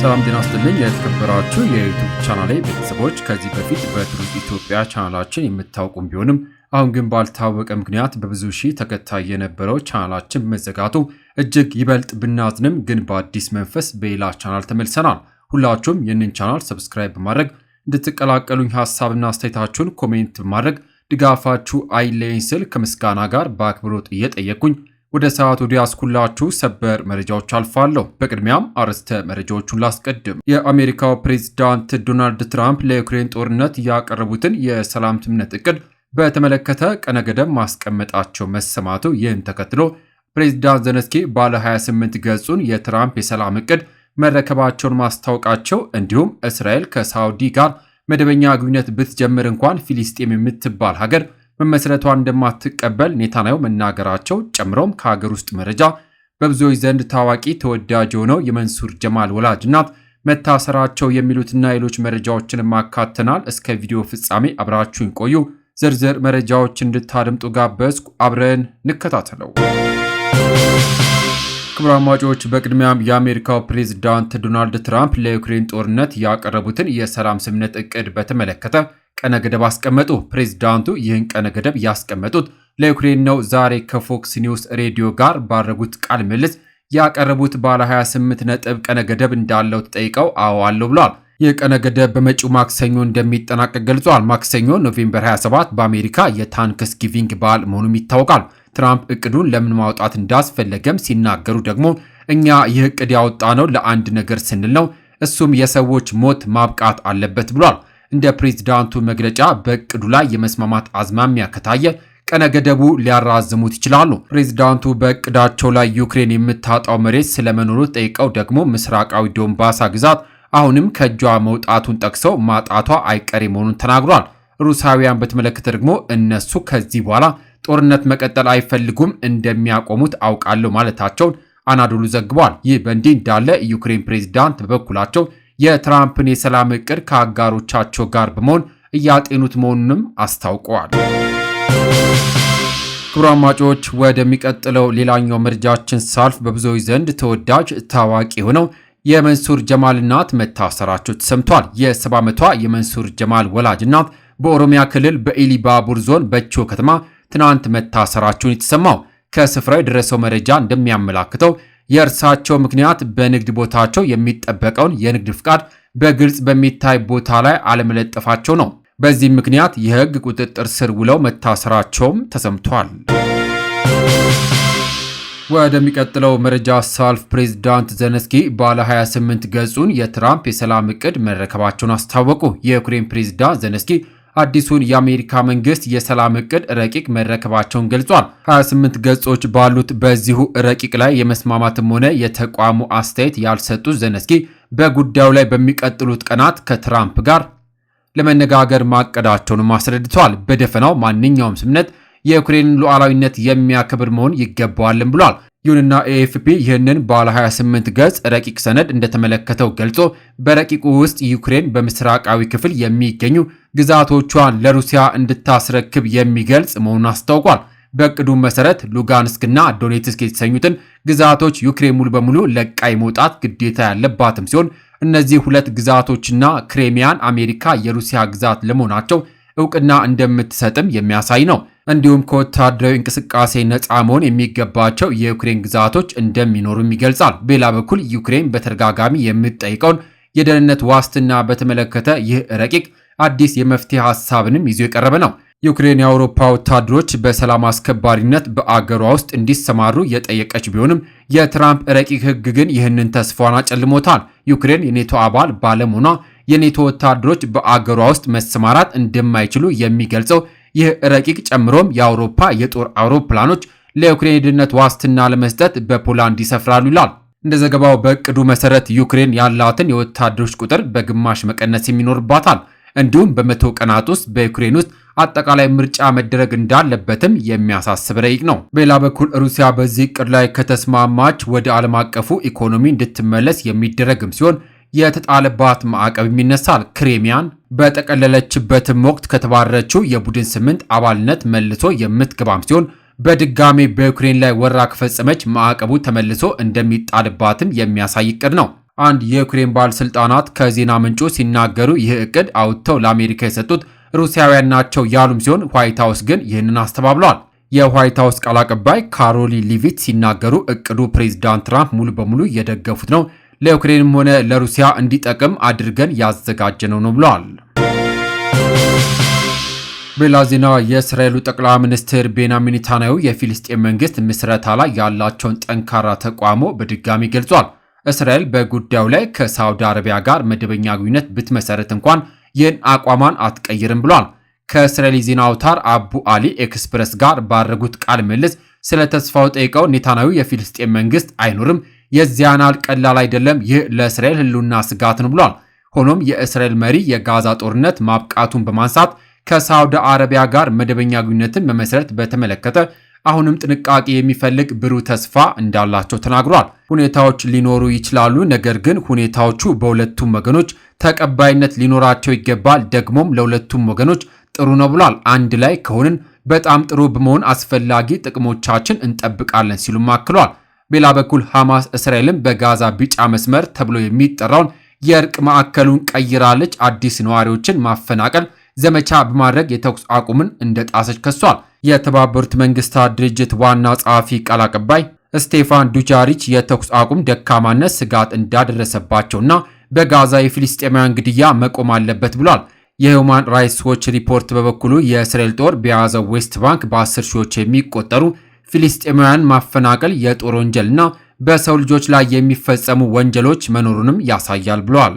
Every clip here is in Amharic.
ሰላም ጤና ይስጥልኝ የተከበራችሁ የዩቲዩብ ቻናሌ ቤተሰቦች ከዚህ በፊት በትሩዝ ኢትዮጵያ ቻናላችን የምታውቁም ቢሆንም አሁን ግን ባልታወቀ ምክንያት በብዙ ሺህ ተከታይ የነበረው ቻናላችን በመዘጋቱ እጅግ ይበልጥ ብናዝንም ግን በአዲስ መንፈስ በሌላ ቻናል ተመልሰናል። ሁላችሁም ይህንን ቻናል ሰብስክራይብ በማድረግ እንድትቀላቀሉኝ ሐሳብና አስተያየታችሁን ኮሜንት በማድረግ ድጋፋችሁ አይለየኝ ስል ከምስጋና ጋር በአክብሮት እየጠየቅኩኝ ወደ ሰዓቱ ያስኩላችሁ ሰበር መረጃዎች አልፋለሁ። በቅድሚያም አርዕስተ መረጃዎቹን ላስቀድም። የአሜሪካው ፕሬዝዳንት ዶናልድ ትራምፕ ለዩክሬን ጦርነት ያቀረቡትን የሰላም ስምምነት እቅድ በተመለከተ ቀነ ገደብ ማስቀመጣቸው መሰማቱ፣ ይህን ተከትሎ ፕሬዝዳንት ዘለንስኪ ባለ 28 ገጹን የትራምፕ የሰላም እቅድ መረከባቸውን ማስታወቃቸው፣ እንዲሁም እስራኤል ከሳውዲ ጋር መደበኛ ግንኙነት ብትጀምር እንኳን ፊሊስጤም የምትባል ሀገር መመስረቷን እንደማትቀበል ኔታንያሁ መናገራቸው፣ ጨምሮም ከሀገር ውስጥ መረጃ በብዙዎች ዘንድ ታዋቂ ተወዳጅ የሆነው የመንሱር ጀማል ወላጅ እናት መታሰራቸው የሚሉትና ሌሎች መረጃዎችን ማካተናል። እስከ ቪዲዮ ፍጻሜ አብራችሁን ቆዩ። ዝርዝር መረጃዎች እንድታደምጡ ጋበዝኩ። አብረን እንከታተለው። ክቡራን አድማጮች፣ በቅድሚያም የአሜሪካው ፕሬዝዳንት ዶናልድ ትራምፕ ለዩክሬን ጦርነት ያቀረቡትን የሰላም ስምምነት እቅድ በተመለከተ ቀነ ገደብ አስቀመጡ። ፕሬዝዳንቱ ይህን ቀነ ገደብ ያስቀመጡት ለዩክሬን ነው። ዛሬ ከፎክስ ኒውስ ሬዲዮ ጋር ባደረጉት ቃለ ምልልስ ያቀረቡት ባለ 28 ነጥብ ቀነ ገደብ እንዳለው ተጠይቀው አዎ አለው ብለዋል። ይህ ቀነ ገደብ በመጪው ማክሰኞ እንደሚጠናቀቅ ገልጿል። ማክሰኞ ኖቬምበር 27 በአሜሪካ የታንክስጊቪንግ በዓል መሆኑም ይታወቃል። ትራምፕ እቅዱን ለምን ማውጣት እንዳስፈለገም ሲናገሩ ደግሞ እኛ ይህ እቅድ ያወጣነው ለአንድ ነገር ስንል ነው፣ እሱም የሰዎች ሞት ማብቃት አለበት ብሏል። እንደ ፕሬዝዳንቱ መግለጫ በእቅዱ ላይ የመስማማት አዝማሚያ ከታየ ቀነ ገደቡ ሊያራዝሙት ይችላሉ። ፕሬዝዳንቱ በእቅዳቸው ላይ ዩክሬን የምታጣው መሬት ስለመኖሩ ጠይቀው ደግሞ ምስራቃዊ ዶንባሳ ግዛት አሁንም ከእጇ መውጣቱን ጠቅሰው ማጣቷ አይቀሬ መሆኑን ተናግሯል። ሩሳውያን በተመለከተ ደግሞ እነሱ ከዚህ በኋላ ጦርነት መቀጠል አይፈልጉም፣ እንደሚያቆሙት አውቃለሁ ማለታቸውን አናዶሉ ዘግቧል። ይህ በእንዲህ እንዳለ ዩክሬን ፕሬዝዳንት በበኩላቸው የትራምፕን የሰላም እቅድ ከአጋሮቻቸው ጋር በመሆን እያጤኑት መሆኑንም አስታውቀዋል። ክቡራን አድማጮች፣ ወደሚቀጥለው ሌላኛው መረጃችን ሳልፍ በብዙዎች ዘንድ ተወዳጅ ታዋቂ ሆነው የመንሱር ጀማል እናት መታሰራቸው ተሰምቷል። የ70 ዓመቷ የመንሱር ጀማል ወላጅ እናት በኦሮሚያ ክልል በኢሊባቡር ዞን በቾ ከተማ ትናንት መታሰራቸውን የተሰማው ከስፍራው የደረሰው መረጃ እንደሚያመላክተው የእርሳቸው ምክንያት በንግድ ቦታቸው የሚጠበቀውን የንግድ ፍቃድ በግልጽ በሚታይ ቦታ ላይ አለመለጠፋቸው ነው። በዚህ ምክንያት የሕግ ቁጥጥር ስር ውለው መታሰራቸውም ተሰምቷል። ወደሚቀጥለው መረጃ ሳልፍ ፕሬዝዳንት ዘለንስኪ ባለ 28 ገጹን የትራምፕ የሰላም እቅድ መረከባቸውን አስታወቁ። የዩክሬን ፕሬዝዳንት ዘለንስኪ አዲሱን የአሜሪካ መንግስት የሰላም እቅድ ረቂቅ መረከባቸውን ገልጿል። 28 ገጾች ባሉት በዚሁ ረቂቅ ላይ የመስማማትም ሆነ የተቋሙ አስተያየት ያልሰጡት ዘለንስኪ በጉዳዩ ላይ በሚቀጥሉት ቀናት ከትራምፕ ጋር ለመነጋገር ማቀዳቸውንም አስረድተዋል። በደፈናው ማንኛውም ስምምነት የዩክሬንን ሉዓላዊነት የሚያከብር መሆን ይገባዋልም ብሏል። ይሁንና ኤኤፍፒ ይህንን ባለ 28 ገጽ ረቂቅ ሰነድ እንደተመለከተው ገልጾ በረቂቁ ውስጥ ዩክሬን በምስራቃዊ ክፍል የሚገኙ ግዛቶቿን ለሩሲያ እንድታስረክብ የሚገልጽ መሆኑን አስታውቋል። በእቅዱ መሰረት ሉጋንስክና ዶኔትስክ የተሰኙትን ግዛቶች ዩክሬን ሙሉ በሙሉ ለቃ የመውጣት ግዴታ ያለባትም ሲሆን እነዚህ ሁለት ግዛቶችና ክሬሚያን አሜሪካ የሩሲያ ግዛት ለመሆናቸው እውቅና እንደምትሰጥም የሚያሳይ ነው። እንዲሁም ከወታደራዊ እንቅስቃሴ ነፃ መሆን የሚገባቸው የዩክሬን ግዛቶች እንደሚኖሩም ይገልጻል። በሌላ በኩል ዩክሬን በተደጋጋሚ የምትጠይቀውን የደህንነት ዋስትና በተመለከተ ይህ ረቂቅ አዲስ የመፍትሄ ሐሳብንም ይዞ የቀረበ ነው። ዩክሬን የአውሮፓ ወታደሮች በሰላም አስከባሪነት በአገሯ ውስጥ እንዲሰማሩ የጠየቀች ቢሆንም የትራምፕ ረቂቅ ሕግ ግን ይህንን ተስፋዋን አጨልሞታል። ዩክሬን የኔቶ አባል ባለመሆኗ የኔቶ ወታደሮች በአገሯ ውስጥ መሰማራት እንደማይችሉ የሚገልጸው ይህ ረቂቅ ጨምሮም የአውሮፓ የጦር አውሮፕላኖች ለዩክሬን የደህንነት ዋስትና ለመስጠት በፖላንድ ይሰፍራሉ ይላል። እንደ ዘገባው በእቅዱ መሰረት ዩክሬን ያላትን የወታደሮች ቁጥር በግማሽ መቀነስ የሚኖርባታል። እንዲሁም በመቶ ቀናት ውስጥ በዩክሬን ውስጥ አጠቃላይ ምርጫ መደረግ እንዳለበትም የሚያሳስብ ረቂቅ ነው። በሌላ በኩል ሩሲያ በዚህ እቅድ ላይ ከተስማማች ወደ ዓለም አቀፉ ኢኮኖሚ እንድትመለስ የሚደረግም ሲሆን የተጣለባት ማዕቀብ ይነሳል። ክሬሚያን በጠቀለለችበትም ወቅት ከተባረረችው የቡድን 8 አባልነት መልሶ የምትገባም ሲሆን በድጋሜ በዩክሬን ላይ ወረራ ከፈጸመች ማዕቀቡ ተመልሶ እንደሚጣልባትም የሚያሳይ እቅድ ነው። አንድ የዩክሬን ባለስልጣናት ከዜና ምንጩ ሲናገሩ ይህ እቅድ አውጥተው ለአሜሪካ የሰጡት ሩሲያውያን ናቸው ያሉም ሲሆን ዋይት ሃውስ ግን ይህንን አስተባብለዋል። የዋይት ሃውስ ቃል አቀባይ ካሮሊ ሊቪት ሲናገሩ እቅዱ ፕሬዝዳንት ትራምፕ ሙሉ በሙሉ እየደገፉት ነው፣ ለዩክሬንም ሆነ ለሩሲያ እንዲጠቅም አድርገን ያዘጋጀነው ነው ብለዋል። በሌላ ዜና የእስራኤሉ ጠቅላይ ሚኒስትር ቤንያሚን ኔታንያሁ የፊልስጤም መንግስት ምስረታ ላይ ያላቸውን ጠንካራ ተቃውሞ በድጋሚ ገልጿል። እስራኤል በጉዳዩ ላይ ከሳውዲ አረቢያ ጋር መደበኛ ግንኙነት ብትመሰረት እንኳን ይህን አቋሟን አትቀይርም ብሏል። ከእስራኤል ዜና አውታር አቡ አሊ ኤክስፕረስ ጋር ባደረጉት ቃለ ምልልስ ስለ ተስፋው ጠይቀው ኔታንያሁ የፊልስጤም መንግስት አይኖርም፣ የዚያን ያህል ቀላል አይደለም፣ ይህ ለእስራኤል ህልውና ስጋት ነው ብሏል። ሆኖም የእስራኤል መሪ የጋዛ ጦርነት ማብቃቱን በማንሳት ከሳውዲ አረቢያ ጋር መደበኛ ግንኙነትን መመስረት በተመለከተ አሁንም ጥንቃቄ የሚፈልግ ብሩህ ተስፋ እንዳላቸው ተናግሯል። ሁኔታዎች ሊኖሩ ይችላሉ፣ ነገር ግን ሁኔታዎቹ በሁለቱም ወገኖች ተቀባይነት ሊኖራቸው ይገባል፣ ደግሞም ለሁለቱም ወገኖች ጥሩ ነው ብሏል። አንድ ላይ ከሆንን በጣም ጥሩ በመሆን አስፈላጊ ጥቅሞቻችን እንጠብቃለን ሲሉም አክሏል። በሌላ በኩል ሐማስ እስራኤልን በጋዛ ቢጫ መስመር ተብሎ የሚጠራውን የእርቅ ማዕከሉን ቀይራለች፣ አዲስ ነዋሪዎችን ማፈናቀል ዘመቻ በማድረግ የተኩስ አቁምን እንደጣሰች ከሷል። የተባበሩት መንግስታት ድርጅት ዋና ጸሐፊ ቃል አቀባይ ስቴፋን ዱጃሪች የተኩስ አቁም ደካማነት ስጋት እንዳደረሰባቸውና በጋዛ የፊልስጤማውያን ግድያ መቆም አለበት ብሏል። የሂውማን ራይትስ ዎች ሪፖርት በበኩሉ የእስራኤል ጦር በያዘው ዌስት ባንክ በ10 ሺዎች የሚቆጠሩ ፊልስጤማውያን ማፈናቀል የጦር ወንጀልና በሰው ልጆች ላይ የሚፈጸሙ ወንጀሎች መኖሩንም ያሳያል ብሏል።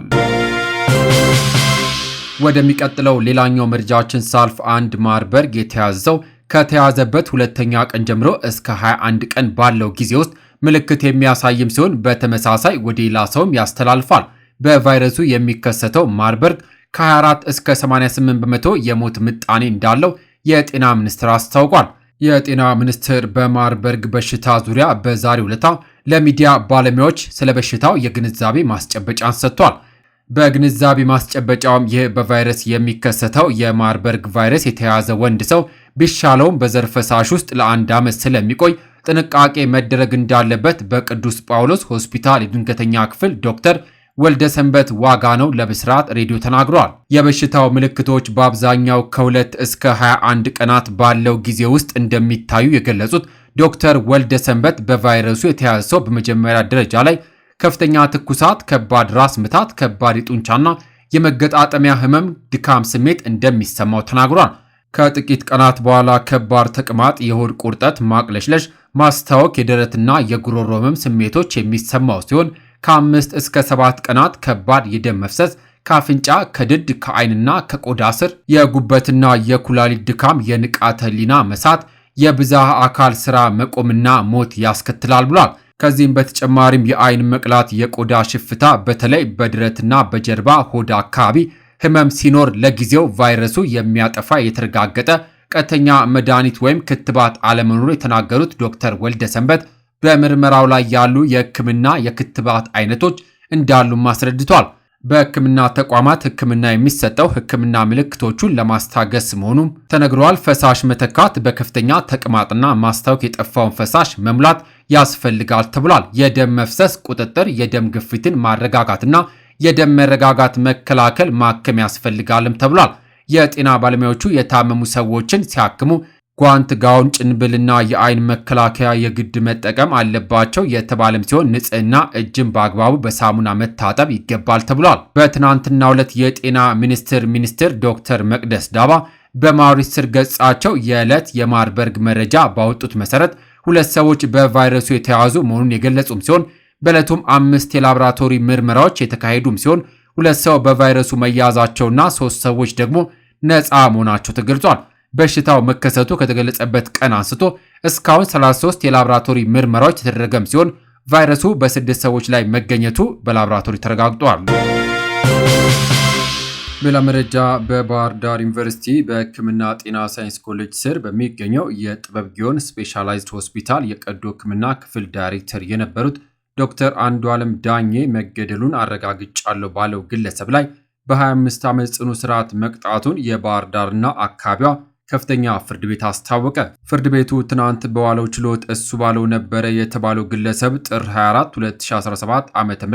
ወደሚቀጥለው ሌላኛው መረጃችን ሳልፍ አንድ ማርበርግ የተያዘው ከተያዘበት ሁለተኛ ቀን ጀምሮ እስከ 21 ቀን ባለው ጊዜ ውስጥ ምልክት የሚያሳይም ሲሆን በተመሳሳይ ወደ ሌላ ሰውም ያስተላልፋል። በቫይረሱ የሚከሰተው ማርበርግ ከ24 እስከ 88 በመቶ የሞት ምጣኔ እንዳለው የጤና ሚኒስቴር አስታውቋል። የጤና ሚኒስቴር በማርበርግ በሽታ ዙሪያ በዛሬው ዕለት ለሚዲያ ባለሙያዎች ስለ በሽታው የግንዛቤ ማስጨበጫን ሰጥቷል። በግንዛቤ ማስጨበጫውም ይህ በቫይረስ የሚከሰተው የማርበርግ ቫይረስ የተያዘ ወንድ ሰው ቢሻለውም በዘር ፈሳሽ ውስጥ ለ1 ዓመት ስለሚቆይ ጥንቃቄ መደረግ እንዳለበት በቅዱስ ጳውሎስ ሆስፒታል የድንገተኛ ክፍል ዶክተር ወልደ ሰንበት ዋጋ ነው ለብስራት ሬዲዮ ተናግሯል። የበሽታው ምልክቶች በአብዛኛው ከ2 እስከ 21 ቀናት ባለው ጊዜ ውስጥ እንደሚታዩ የገለጹት ዶክተር ወልደ ሰንበት በቫይረሱ የተያዘ ሰው በመጀመሪያ ደረጃ ላይ ከፍተኛ ትኩሳት፣ ከባድ ራስ ምታት፣ ከባድ የጡንቻና የመገጣጠሚያ ህመም፣ ድካም ስሜት እንደሚሰማው ተናግሯል። ከጥቂት ቀናት በኋላ ከባድ ተቅማጥ፣ የሆድ ቁርጠት፣ ማቅለሽለሽ፣ ማስታወክ፣ የደረትና የጉሮሮ ህመም ስሜቶች የሚሰማው ሲሆን ከ5 እስከ 7 ቀናት ከባድ የደም መፍሰስ ከአፍንጫ፣ ከድድ፣ ከዓይንና ከቆዳ ስር፣ የጉበትና የኩላሊት ድካም፣ የንቃተ ህሊና መሳት፣ የብዝሃ አካል ስራ መቆምና ሞት ያስከትላል ብሏል። ከዚህም በተጨማሪም የዓይን መቅላት፣ የቆዳ ሽፍታ፣ በተለይ በደረትና በጀርባ ሆድ አካባቢ ህመም ሲኖር ለጊዜው ቫይረሱ የሚያጠፋ የተረጋገጠ ቀጥተኛ መድኃኒት ወይም ክትባት አለመኖሩ የተናገሩት ዶክተር ወልደ ሰንበት በምርመራው ላይ ያሉ የህክምና የክትባት አይነቶች እንዳሉም አስረድቷል። በህክምና ተቋማት ህክምና የሚሰጠው ህክምና ምልክቶቹን ለማስታገስ መሆኑም ተነግሯል። ፈሳሽ መተካት፣ በከፍተኛ ተቅማጥና ማስታወክ የጠፋውን ፈሳሽ መሙላት ያስፈልጋል ተብሏል። የደም መፍሰስ ቁጥጥር፣ የደም ግፊትን ማረጋጋትና የደም መረጋጋት መከላከል ማከም ያስፈልጋልም ተብሏል። የጤና ባለሙያዎቹ የታመሙ ሰዎችን ሲያክሙ ጓንት፣ ጋውን፣ ጭንብልና የዓይን መከላከያ የግድ መጠቀም አለባቸው የተባለም ሲሆን ንጽህና፣ እጅን በአግባቡ በሳሙና መታጠብ ይገባል ተብሏል። በትናንትናው ዕለት የጤና ሚኒስትር ዶክተር መቅደስ ዳባ በማኅበራዊ ገጻቸው የዕለት የማርበርግ መረጃ ባወጡት መሰረት 2 ሰዎች በቫይረሱ የተያዙ መሆኑን የገለጹም ሲሆን በዕለቱም 5 የላቦራቶሪ ምርመራዎች የተካሄዱም ሲሆን 2 ሰው በቫይረሱ መያዛቸውና 3 ሰዎች ደግሞ ነፃ መሆናቸው ተገልጿል። በሽታው መከሰቱ ከተገለጸበት ቀን አንስቶ እስካሁን 33 የላቦራቶሪ ምርመራዎች የተደረገም ሲሆን ቫይረሱ በ6 ሰዎች ላይ መገኘቱ በላቦራቶሪ ተረጋግጧል። ሌላ መረጃ በባህር ዳር ዩኒቨርሲቲ በሕክምና ጤና ሳይንስ ኮሌጅ ስር በሚገኘው የጥበብ ጊዮን ስፔሻላይዝድ ሆስፒታል የቀዶ ሕክምና ክፍል ዳይሬክተር የነበሩት ዶክተር አንዱዓለም ዳኜ መገደሉን አረጋግጫለሁ ባለው ግለሰብ ላይ በ25 ዓመት ጽኑ እስራት መቅጣቱን የባህር ዳርና አካባቢዋ ከፍተኛ ፍርድ ቤት አስታወቀ። ፍርድ ቤቱ ትናንት በዋለው ችሎት እሱ ባለው ነበረ የተባለው ግለሰብ ጥር 24 2017 ዓ.ም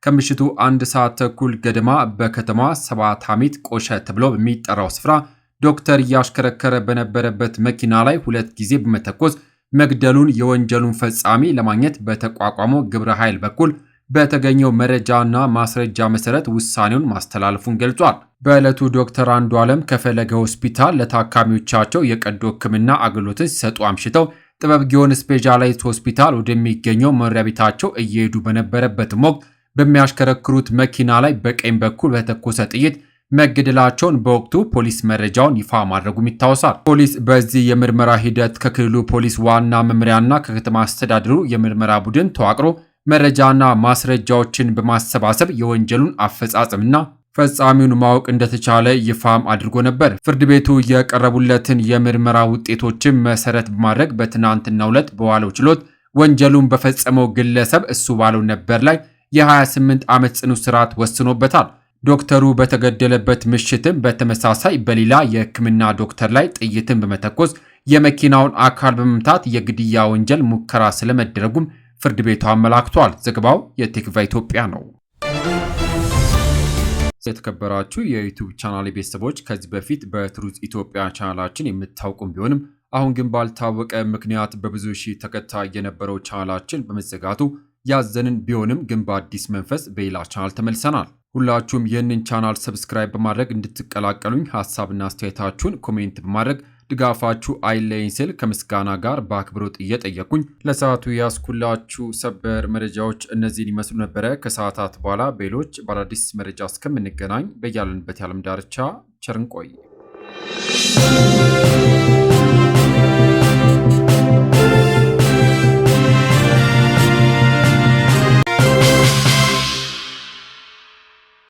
ከምሽቱ 1 ሰዓት ተኩል ገደማ በከተማዋ ሰባት አሚት ቆሸ ተብሎ በሚጠራው ስፍራ ዶክተር እያሽከረከረ በነበረበት መኪና ላይ 2 ጊዜ በመተኮስ መግደሉን የወንጀሉን ፈጻሚ ለማግኘት በተቋቋመው ግብረ ኃይል በኩል በተገኘው መረጃና ማስረጃ መሰረት ውሳኔውን ማስተላለፉን ገልጿል። በዕለቱ ዶክተር አንዱዓለም ከፈለገ ሆስፒታል ለታካሚዎቻቸው የቀዶ ሕክምና አገልግሎትን ሲሰጡ አምሽተው ጥበብ ጊዮን ስፔሻላይዝድ ሆስፒታል ወደሚገኘው መኖሪያ ቤታቸው እየሄዱ በነበረበትም ወቅት በሚያሽከረክሩት መኪና ላይ በቀኝ በኩል በተኮሰ ጥይት መገደላቸውን በወቅቱ ፖሊስ መረጃውን ይፋ ማድረጉም ይታወሳል። ፖሊስ በዚህ የምርመራ ሂደት ከክልሉ ፖሊስ ዋና መምሪያና ከከተማ አስተዳደሩ የምርመራ ቡድን ተዋቅሮ መረጃና ማስረጃዎችን በማሰባሰብ የወንጀሉን አፈጻጸምና ፈጻሚውን ማወቅ እንደተቻለ ይፋም አድርጎ ነበር። ፍርድ ቤቱ የቀረቡለትን የምርመራ ውጤቶችን መሰረት በማድረግ በትናንትናው ዕለት በዋለው ችሎት ወንጀሉን በፈጸመው ግለሰብ እሱ ባለው ነበር ላይ የ28 ዓመት ጽኑ እስራት ወስኖበታል። ዶክተሩ በተገደለበት ምሽትም በተመሳሳይ በሌላ የሕክምና ዶክተር ላይ ጥይትን በመተኮስ የመኪናውን አካል በመምታት የግድያ ወንጀል ሙከራ ስለመደረጉም ፍርድ ቤቱ አመላክቷል። ዘገባው የቴክቫ ኢትዮጵያ ነው። የተከበራችሁ የዩቲዩብ ቻናል ቤተሰቦች ከዚህ በፊት በትሩዝ ኢትዮጵያ ቻናላችን የምታውቁም ቢሆንም አሁን ግን ባልታወቀ ምክንያት በብዙ ሺህ ተከታይ የነበረው ቻናላችን በመዘጋቱ ያዘንን ቢሆንም ግን በአዲስ መንፈስ በሌላ ቻናል ተመልሰናል። ሁላችሁም ይህንን ቻናል ሰብስክራይብ በማድረግ እንድትቀላቀሉኝ ሐሳብና አስተያየታችሁን ኮሜንት በማድረግ ድጋፋችሁ አይለይኝ ስል ከምስጋና ጋር በአክብሮት እየጠየቁኝ ለሰዓቱ ያስኩላችሁ ሰበር መረጃዎች እነዚህን ይመስሉ ነበረ። ከሰዓታት በኋላ በሌሎች በአዳዲስ መረጃ እስከምንገናኝ በያለንበት የዓለም ዳርቻ ቸር እንቆይ።